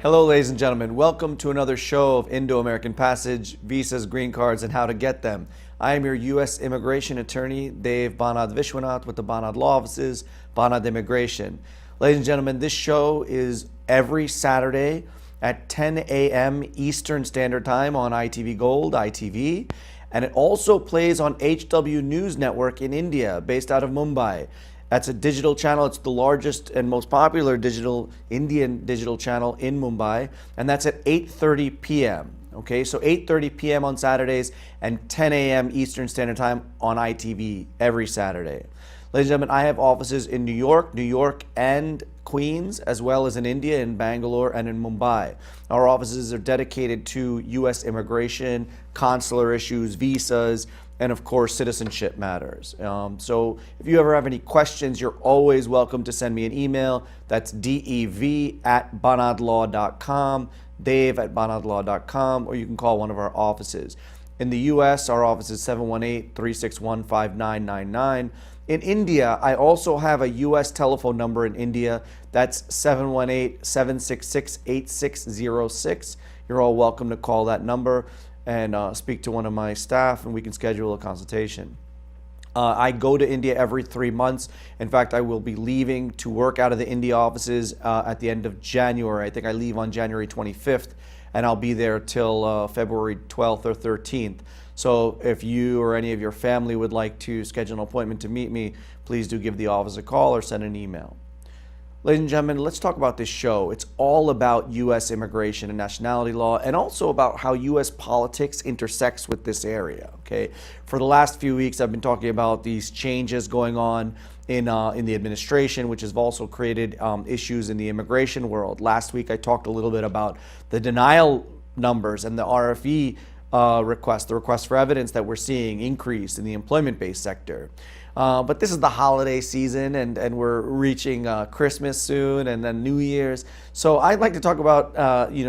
Hello, ladies and gentlemen. Welcome to another show of Indo American Passage, visas, green cards, and how to get them. I am your U.S. immigration attorney, Dave Banad Viswanath with the Banad Law Offices, Banad Immigration. Ladies and gentlemen, this show is every Saturday at 10 a.m. Eastern Standard Time on ITV Gold, ITV, and it also plays on HW News Network in India, based out of Mumbai. That's a digital channel. It's the largest and most popular Indian digital channel in Mumbai, and that's at 8:30 p.m. Okay, so 8:30 p.m. on Saturdays and 10 a.m. Eastern Standard Time on ITV every Saturday. Ladies and gentlemen, I have offices in New York, and Queens, as well as in India, in Bangalore, and in Mumbai. Our offices are dedicated to U.S. immigration, consular issues, visas, and of course, citizenship matters. So if you ever have any questions, you're always welcome to send me an email. That's dev@banadlaw.com, dave@banadlaw.com, or you can call one of our offices. In the U.S., our office is 718-361-5999. In India, I also have a U.S. telephone number in India. That's 718-766-8606. You're all welcome to call that number and speak to one of my staff, and we can schedule a consultation. I go to India every 3 months. In fact, I will be leaving to work out of the India offices at the end of January. I think I leave on January 25th, and I'll be there till February 12th or 13th. So if you or any of your family would like to schedule an appointment to meet me, please do give the office a call or send an email. Ladies and gentlemen, let's talk about this show. It's all about U.S. immigration and nationality law, and also about how U.S. politics intersects with this area. Okay, for the last few weeks, I've been talking about these changes going on in the administration, which has also created issues in the immigration world. Last week, I talked a little bit about the denial numbers and the RFE request, the request for evidence that we're seeing increase in the employment-based sector. But this is the holiday season, and we're reaching Christmas soon, and then New Year's. So I'd like to talk about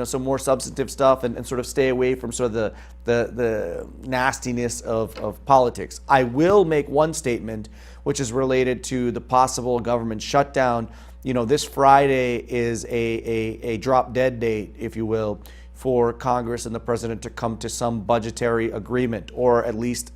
some more substantive stuff and sort of stay away from sort of the nastiness of politics. I will make one statement, which is related to the possible government shutdown. You know, this Friday is a drop-dead date, if you will, for Congress and the President to come to some budgetary agreement, or at least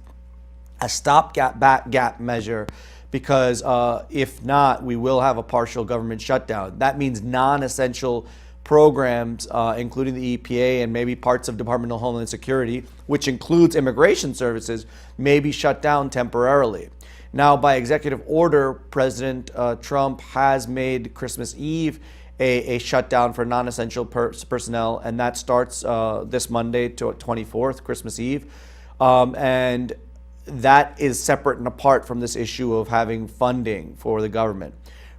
a stopgap measure, because if not, we will have a partial government shutdown. That means non-essential programs, including the EPA and maybe parts of Department of Homeland Security, which includes immigration services, may be shut down temporarily. Now, by executive order, President Trump has made Christmas Eve a shutdown for non-essential personnel, and that starts this Monday to 24th, Christmas Eve. And that is separate and apart from this issue of having funding for the government.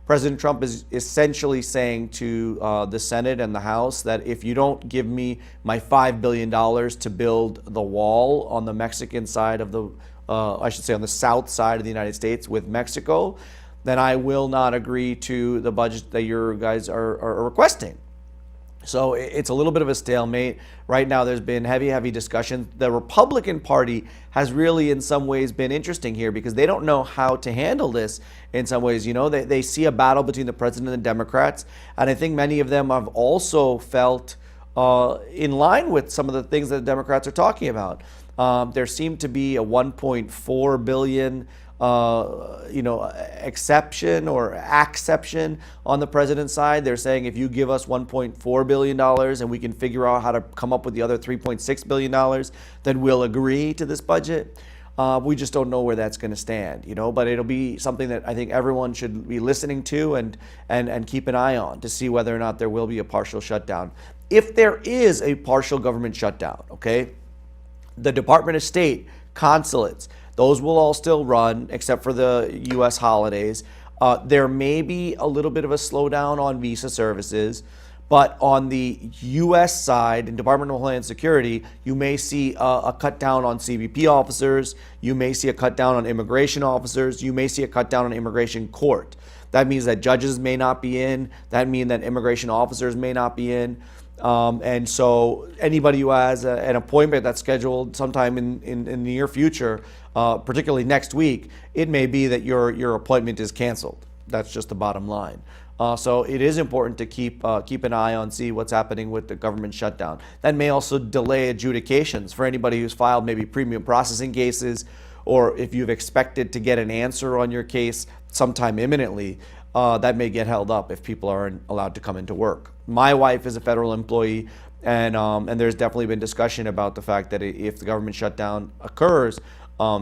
President Trump is essentially saying to the Senate and the House that if you don't give me my $5 billion to build the wall on the Mexican side of the, I should say on the south side of the United States with Mexico, then I will not agree to the budget that you guys are requesting. So it's a little bit of a stalemate. Right now there's been heavy discussion. The Republican Party has really in some ways been interesting here, because they don't know how to handle this in some ways. You know, they see a battle between the president and the Democrats, and I think many of them have also felt in line with some of the things that the Democrats are talking about. There seemed to be a $1.4 billion exception or acception on the president's side. They're saying if you give us $1.4 billion and we can figure out how to come up with the other $3.6 billion, then we'll agree to this budget. We just don't know where that's going to stand, but it'll be something that I think everyone should be listening to and keep an eye on to see whether or not there will be a partial shutdown. If there is a partial government shutdown, okay, the Department of State, consulates, those will all still run except for the U.S. holidays. There may be a little bit of a slowdown on visa services, but on the U.S. side, in Department of Homeland Security, you may see a cut down on CBP officers. You may see a cut down on immigration officers. You may see a cut down on immigration court. That means that judges may not be in. That means that immigration officers may not be in. And so anybody who has an appointment that's scheduled sometime in the near future, particularly next week, it may be that your appointment is canceled. That's just the bottom line. So it is important to keep an eye on, see what's happening with the government shutdown. That may also delay adjudications for anybody who's filed maybe premium processing cases, or if you've expected to get an answer on your case sometime imminently, that may get held up if people aren't allowed to come into work. My wife is a federal employee, and there's definitely been discussion about the fact that if the government shutdown occurs,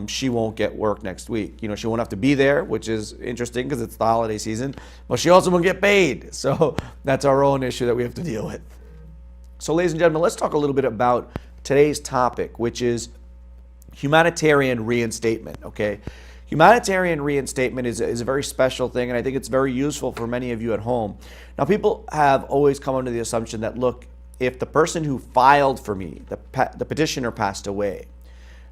she won't get work next week. She won't have to be there, which is interesting because it's the holiday season, but she also won't get paid. So that's our own issue that we have to deal with. So ladies and gentlemen, let's talk a little bit about today's topic, which is humanitarian reinstatement, okay? Humanitarian reinstatement is a very special thing, and I think it's very useful for many of you at home. Now, people have always come under the assumption that, look, if the person who filed for me, the petitioner, passed away,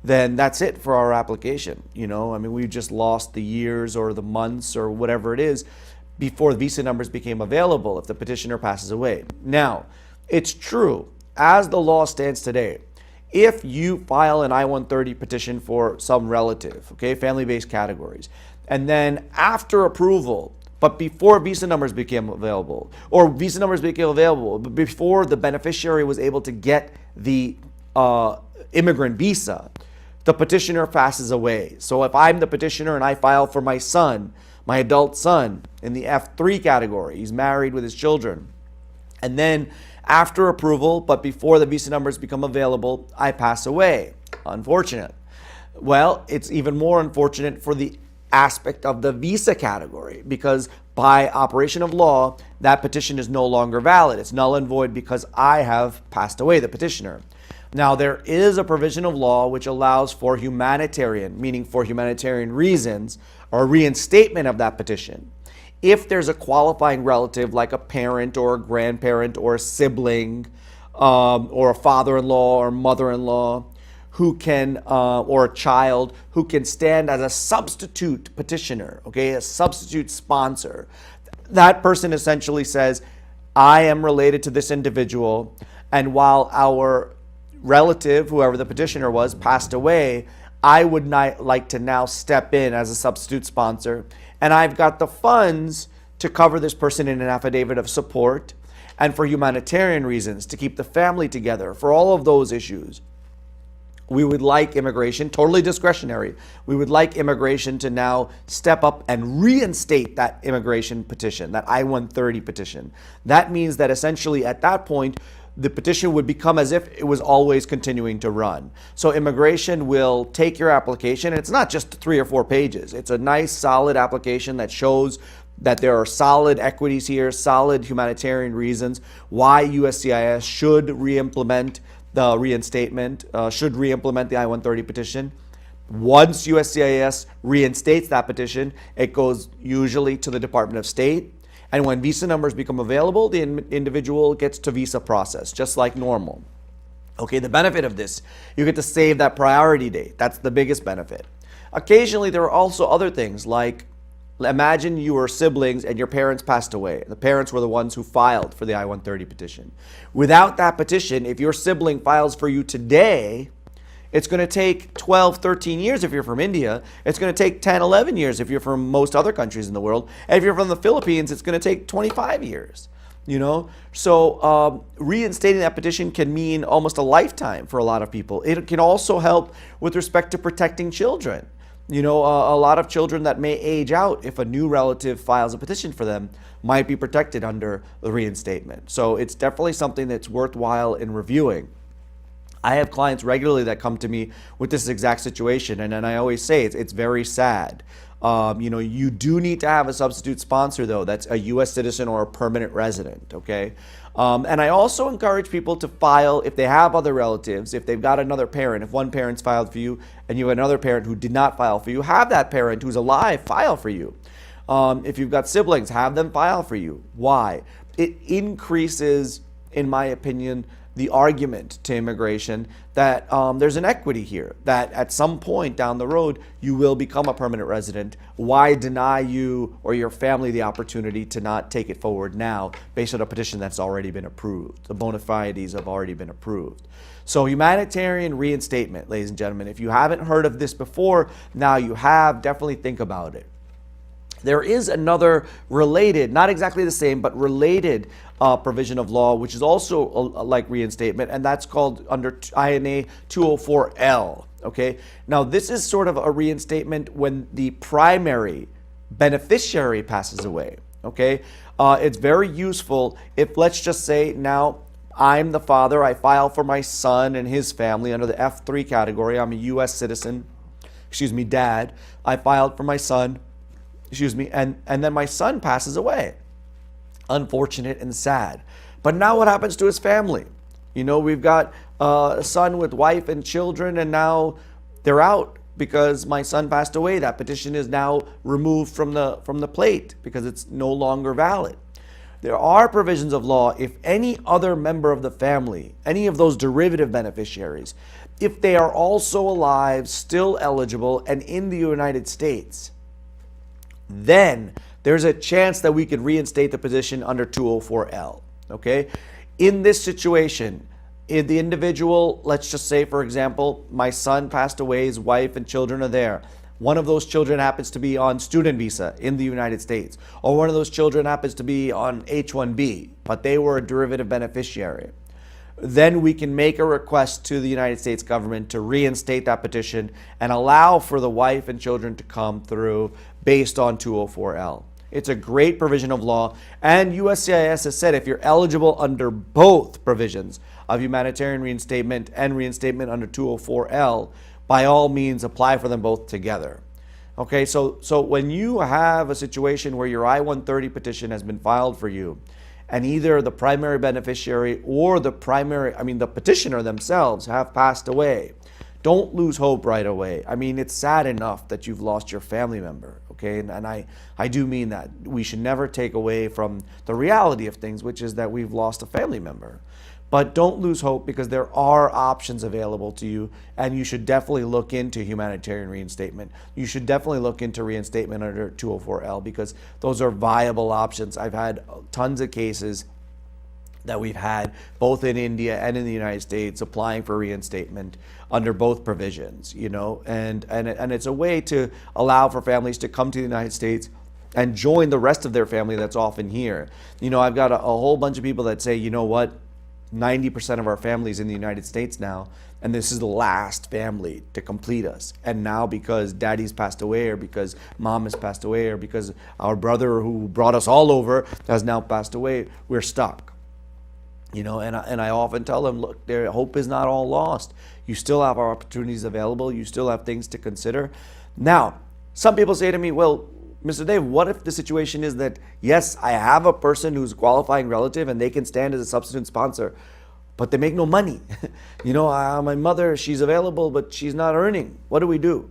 then that's it for our application. We've just lost the years or the months or whatever it is before the visa numbers became available if the petitioner passes away. Now, it's true, as the law stands today, if you file an I-130 petition for some relative, okay, family-based categories, and then after approval, but before visa numbers became available, or visa numbers became available, but before the beneficiary was able to get the immigrant visa, the petitioner passes away. So if I'm the petitioner and I file for my son, my adult son, in the F3 category, he's married with his children, and then after approval, but before the visa numbers become available, I pass away. Unfortunate. Well, it's even more unfortunate for the aspect of the visa category, because by operation of law, that petition is no longer valid. It's null and void because I have passed away, the petitioner. Now, there is a provision of law which allows for humanitarian, meaning for humanitarian reasons, or reinstatement of that petition. If there's a qualifying relative like a parent or a grandparent or a sibling or a father-in-law or mother-in-law who can, or a child who can stand as a substitute petitioner, okay, a substitute sponsor, that person essentially says, I am related to this individual, and while our relative, whoever the petitioner was, passed away, I would not like to now step in as a substitute sponsor, and I've got the funds to cover this person in an affidavit of support, and for humanitarian reasons, to keep the family together, for all of those issues. We would like immigration, totally discretionary, we would like immigration to now step up and reinstate that immigration petition, that I-130 petition. That means that essentially at that point, the petition would become as if it was always continuing to run. So immigration will take your application, and it's not just 3 or 4 pages. It's a nice, solid application that shows that there are solid equities here, solid humanitarian reasons why USCIS should re-implement the reinstatement, should re-implement the I-130 petition. Once USCIS reinstates that petition, it goes usually to the Department of State. And when visa numbers become available, the individual gets to visa process, just like normal. Okay, the benefit of this, you get to save that priority date. That's the biggest benefit. Occasionally, there are also other things like, imagine you were siblings and your parents passed away. The parents were the ones who filed for the I-130 petition. Without that petition, if your sibling files for you today, it's going to take 12, 13 years if you're from India. It's going to take 10, 11 years if you're from most other countries in the world. And if you're from the Philippines, it's going to take 25 years. So reinstating that petition can mean almost a lifetime for a lot of people. It can also help with respect to protecting children. A lot of children that may age out if a new relative files a petition for them might be protected under the reinstatement. So it's definitely something that's worthwhile in reviewing. I have clients regularly that come to me with this exact situation, and I always say it's very sad. You do need to have a substitute sponsor, though, that's a U.S. citizen or a permanent resident, okay? And I also encourage people to file, if they have other relatives, if they've got another parent, if one parent's filed for you and you have another parent who did not file for you, have that parent who's alive file for you. If you've got siblings, have them file for you. Why? It increases, in my opinion, the argument to immigration that there's an equity here, that at some point down the road, you will become a permanent resident. Why deny you or your family the opportunity to not take it forward now based on a petition that's already been approved? The bona fides have already been approved. So humanitarian reinstatement, ladies and gentlemen, if you haven't heard of this before, now you have, definitely think about it. There is another related, not exactly the same, but related provision of law, which is also like reinstatement, and that's called under INA 204L. Okay, now this is sort of a reinstatement when the primary beneficiary passes away. Okay, it's very useful if, let's just say, now I'm the father, I file for my son and his family under the F3 category. I'm a U.S. citizen, dad. I filed for my son, and then my son passes away. Unfortunate and sad. But now what happens to his family? We've got a son with wife and children, and now they're out because my son passed away. That petition is now removed from the plate because it's no longer valid. There are provisions of law if any other member of the family, any of those derivative beneficiaries, if they are also alive, still eligible, and in the United States, then there's a chance that we could reinstate the petition under 204L. Okay? In this situation, if the individual, let's just say, for example, my son passed away, his wife and children are there. One of those children happens to be on student visa in the United States, or one of those children happens to be on H-1B, but they were a derivative beneficiary. Then we can make a request to the United States government to reinstate that petition and allow for the wife and children to come through based on 204L. It's a great provision of law, and USCIS has said if you're eligible under both provisions of humanitarian reinstatement and reinstatement under 204L, by all means apply for them both together. Okay, so when you have a situation where your I-130 petition has been filed for you, and either the primary beneficiary or the petitioner themselves have passed away, don't lose hope right away. I mean, it's sad enough that you've lost your family member, okay? And I do mean that. We should never take away from the reality of things, which is that we've lost a family member. But don't lose hope, because there are options available to you, and you should definitely look into humanitarian reinstatement. You should definitely look into reinstatement under 204L, because those are viable options. I've had tons of cases that we've had both in India and in the United States applying for reinstatement under both provisions, and it's a way to allow for families to come to the United States and join the rest of their family that's often here. I've got a whole bunch of people that say, you know what, 90% of our families in the United States now, and this is the last family to complete us. And now because daddy's passed away, or because mom has passed away, or because our brother who brought us all over has now passed away, we're stuck. And I often tell them, look, their hope is not all lost. You still have opportunities available. You still have things to consider. Now, some people say to me, well, Mr. Dave, what if the situation is that, yes, I have a person who's a qualifying relative and they can stand as a substitute sponsor, but they make no money. My mother, she's available, but she's not earning. What do we do?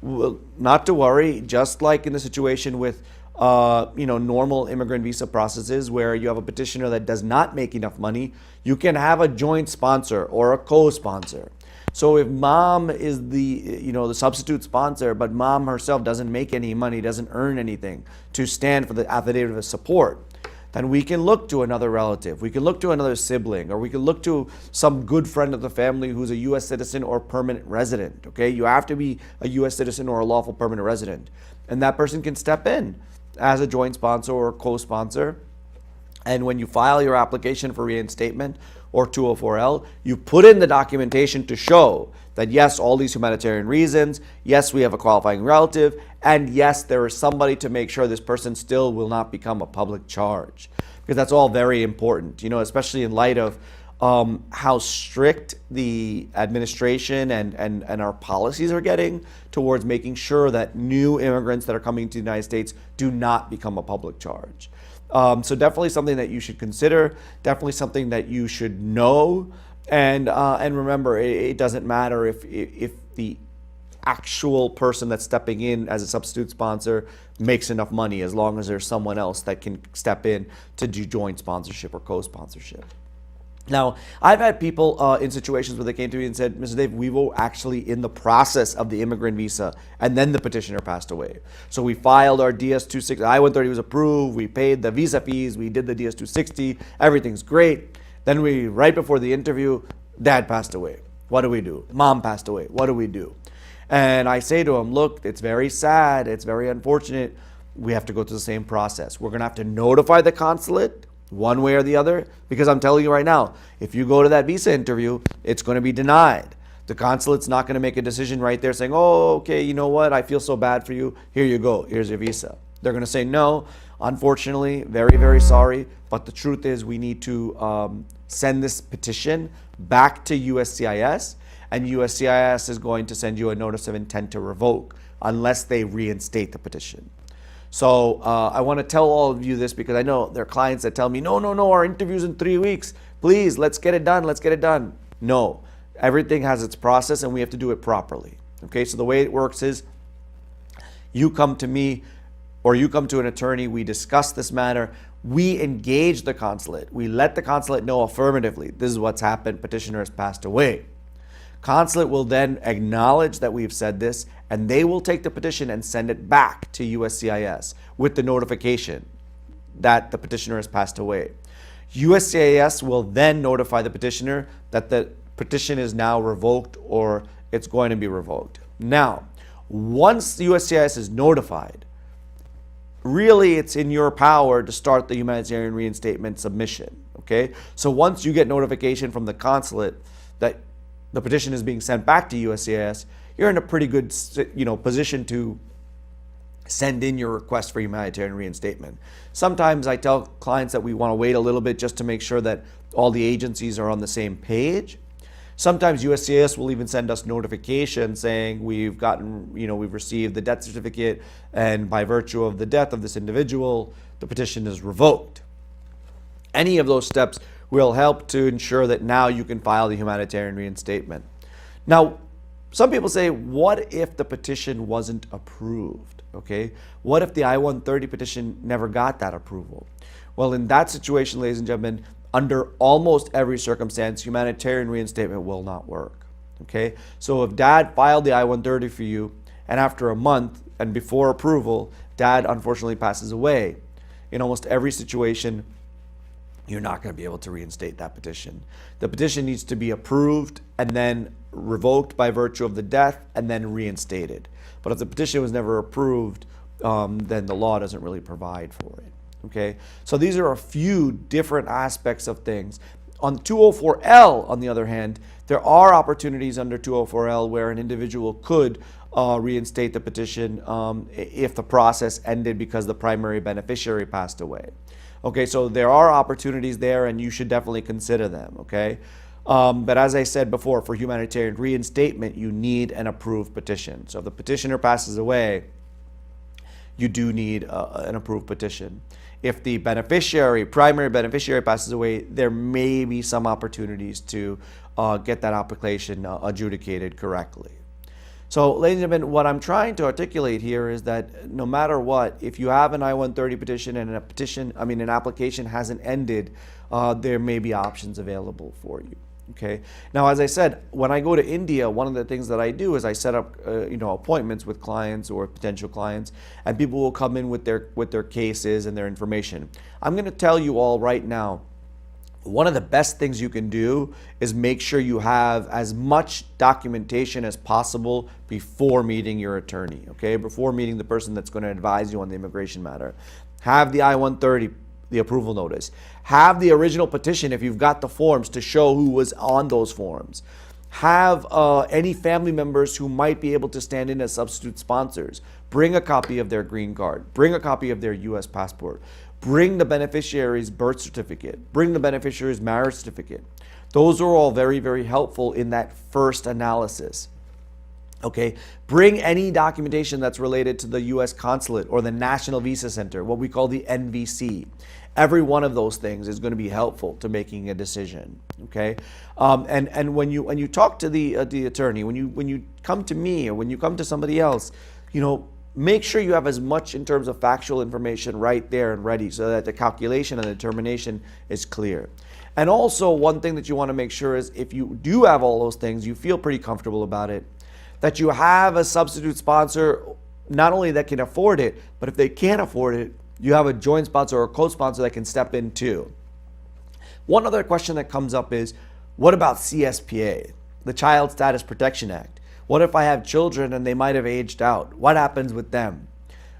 Well, not to worry, just like in the situation with normal immigrant visa processes where you have a petitioner that does not make enough money, you can have a joint sponsor or a co-sponsor. So if mom is the substitute sponsor, but mom herself doesn't make any money, doesn't earn anything to stand for the affidavit of support, then we can look to another relative, we can look to another sibling, or we can look to some good friend of the family who's a U.S. citizen or permanent resident. Okay, you have to be a U.S. citizen or a lawful permanent resident, and that person can step in as a joint sponsor or co-sponsor. And when you file your application for reinstatement or 204L, you put in the documentation to show that yes, all these humanitarian reasons, yes, we have a qualifying relative, and yes, there is somebody to make sure this person still will not become a public charge. Because that's all very important, especially in light of how strict the administration and our policies are getting towards making sure that new immigrants that are coming to the United States do not become a public charge. So definitely something that you should consider, definitely something that you should know, and remember, it doesn't matter if the actual person that's stepping in as a substitute sponsor makes enough money, as long as there's someone else that can step in to do joint sponsorship or co-sponsorship. Now, I've had people in situations where they came to me and said, Mr. Dave, we were actually in the process of the immigrant visa, and then the petitioner passed away. So we filed our DS-260, I-130 was approved, we paid the visa fees, we did the DS-260, everything's great. Then right before the interview, dad passed away. What do we do? Mom passed away. What do we do? And I say to him, look, it's very sad, it's very unfortunate, we have to go through the same process. We're going to have to notify the consulate one way or the other, because I'm telling you right now, if you go to that visa interview, it's going to be denied. The consulate's not going to make a decision right there saying, oh, okay, you know what? I feel so bad for you. Here you go. Here's your visa. They're going to say, no, unfortunately, very, very sorry. But the truth is we need to send this petition back to USCIS, and USCIS is going to send you a notice of intent to revoke unless they reinstate the petition. So I want to tell all of you this because I know there are clients that tell me, no, our interview's in 3 weeks. Please, let's get it done. No, everything has its process and we have to do it properly. Okay, so the way it works is you come to me or you come to an attorney, we discuss this matter, we engage the consulate, we let the consulate know affirmatively, this is what's happened, petitioner has passed away. Consulate will then acknowledge that we've said this, and they will take the petition and send it back to USCIS with the notification that the petitioner has passed away. USCIS will then notify the petitioner that the petition is now revoked or it's going to be revoked. Now, once the USCIS is notified, really it's in your power to start the humanitarian reinstatement submission. Okay? So once you get notification from the consulate that the petition is being sent back to USCIS, you're in a pretty good position to send in your request for humanitarian reinstatement. Sometimes I tell clients that we want to wait a little bit just to make sure that all the agencies are on the same page. Sometimes USCIS will even send us notification saying we've received the death certificate, and by virtue of the death of this individual, the petition is revoked. Any of those steps will help to ensure that now you can file the humanitarian reinstatement. Now, some people say, what if the petition wasn't approved? Okay, what if the I-130 petition never got that approval? Well, in that situation, ladies and gentlemen, under almost every circumstance, humanitarian reinstatement will not work. Okay, so if dad filed the I-130 for you, and after a month and before approval, dad unfortunately passes away, in almost every situation, you're not going to be able to reinstate that petition. The petition needs to be approved and then revoked by virtue of the death and then reinstated. But if the petition was never approved, then the law doesn't really provide for it. Okay, so these are a few different aspects of things. On 204L, on the other hand, there are opportunities under 204L where an individual could reinstate the petition if the process ended because the primary beneficiary passed away. Okay, so there are opportunities there and you should definitely consider them, okay? But as I said before, for humanitarian reinstatement, you need an approved petition. So if the petitioner passes away, you do need an approved petition. If the primary beneficiary passes away, there may be some opportunities to get that application adjudicated correctly. So, ladies and gentlemen, what I'm trying to articulate here is that no matter what, if you have an I-130 petition and an application hasn't ended, there may be options available for you. Okay. Now, as I said, when I go to India, one of the things that I do is I set up, appointments with clients or potential clients, and people will come in with their cases and their information. I'm going to tell you all right now, one of the best things you can do is make sure you have as much documentation as possible before meeting your attorney, okay? Before meeting the person that's going to advise you on the immigration matter. Have the I-130, the approval notice. Have the original petition if you've got the forms to show who was on those forms. Have any family members who might be able to stand in as substitute sponsors. Bring a copy of their green card. Bring a copy of their U.S. passport. Bring the beneficiary's birth certificate. Bring the beneficiary's marriage certificate. Those are all very, very helpful in that first analysis. Okay, bring any documentation that's related to the U.S. consulate or the National Visa Center, what we call the NVC. Every one of those things is going to be helpful to making a decision. Okay, and when you talk to the attorney, when you come to me or when you come to somebody else, make sure you have as much in terms of factual information right there and ready so that the calculation and the determination is clear. And also, one thing that you want to make sure is if you do have all those things, you feel pretty comfortable about it, that you have a substitute sponsor, not only that can afford it, but if they can't afford it, you have a joint sponsor or a co-sponsor that can step in too. One other question that comes up is, what about CSPA, the Child Status Protection Act? What if I have children and they might have aged out? What happens with them?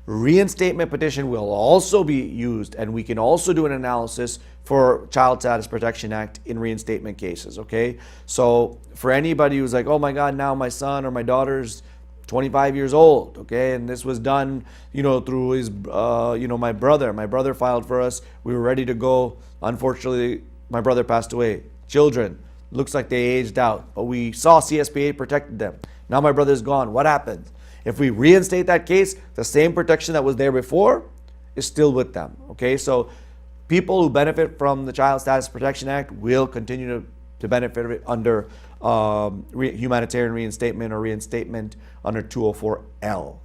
Reinstatement petition will also be used, and we can also do an analysis for Child Status Protection Act in reinstatement cases, okay? So for anybody who's like, oh my God, now my son or my daughter's 25 years old, okay? And this was done, through his, my brother. My brother filed for us. We were ready to go. Unfortunately, my brother passed away. Children, looks like they aged out, but we saw CSPA protected them. Now my brother's gone. What happens? If we reinstate that case, the same protection that was there before is still with them, okay? So people who benefit from the Child Status Protection Act will continue to benefit under humanitarian reinstatement or reinstatement under 204L.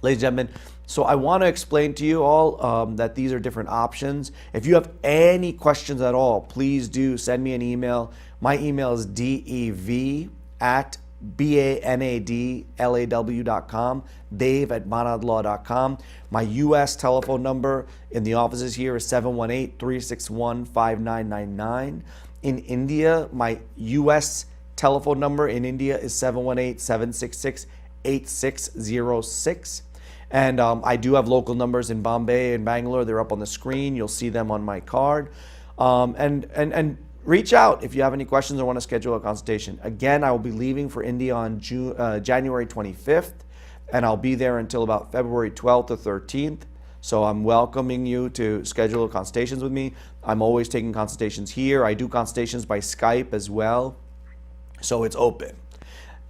Ladies and gentlemen, so I want to explain to you all that these are different options. If you have any questions at all, please do send me an email. My email is dev@banadlaw.com, dave@banadlaw.com. My U.S. telephone number in the offices here is 718-361-5999. In India, my U.S. telephone number in India is 718-766-8606. And I do have local numbers in Bombay and Bangalore. They're up on the screen. You'll see them on my card. And reach out if you have any questions or want to schedule a consultation. Again, I will be leaving for India on January 25th, and I'll be there until about February 12th or 13th. So I'm welcoming you to schedule consultations with me. I'm always taking consultations here. I do consultations by Skype as well. So it's open.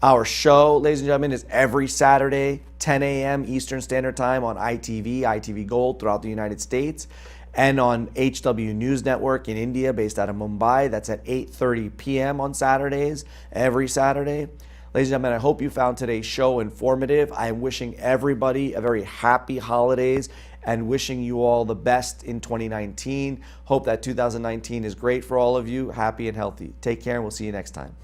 Our show, ladies and gentlemen, is every Saturday, 10 a.m. Eastern Standard Time on ITV Gold throughout the United States, and on HW News Network in India, based out of Mumbai. That's at 8:30 p.m. on Saturdays, every Saturday. Ladies and gentlemen, I hope you found today's show informative. I am wishing everybody a very happy holidays and wishing you all the best in 2019. Hope that 2019 is great for all of you, happy and healthy. Take care, and we'll see you next time.